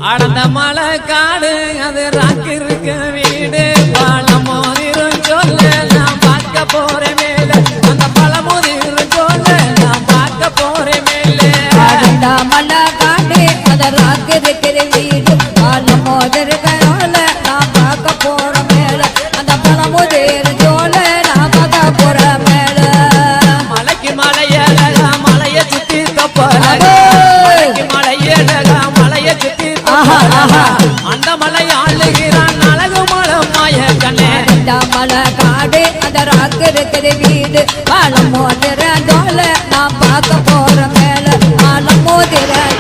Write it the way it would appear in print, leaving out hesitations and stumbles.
அடந்த மலை காடு அது ராக்கு இருக்க வீடு பழமுதிரும் சொல்ல நான் பார்க்க போறேன் மேல அந்த பழமுதிரும் சொல்ல நான் பார்க்க போறேன் மேல அடந்த மலை காடு அது ராக்கு இருக்கிற வீடு பழமுதிரும் நான் பார்க்க போறேன் மேல அந்த பழமுதிரும் சொல்ல நான் பார்க்க போறேன் மேல மலைக்கு மலையழகா மலைய சுத்தி தப்பழகா மலையழகா மலைய சுத்தி அந்த மலை ஆளுகிறான் அழகு மலம் மாய கண்ணே அந்த மலை காடு அந்த ராக்கு இருக்கிற வீடு பழமுதிரும் சொல்ல நான் பார்க்க போறேன் மேல பழமுதிரும்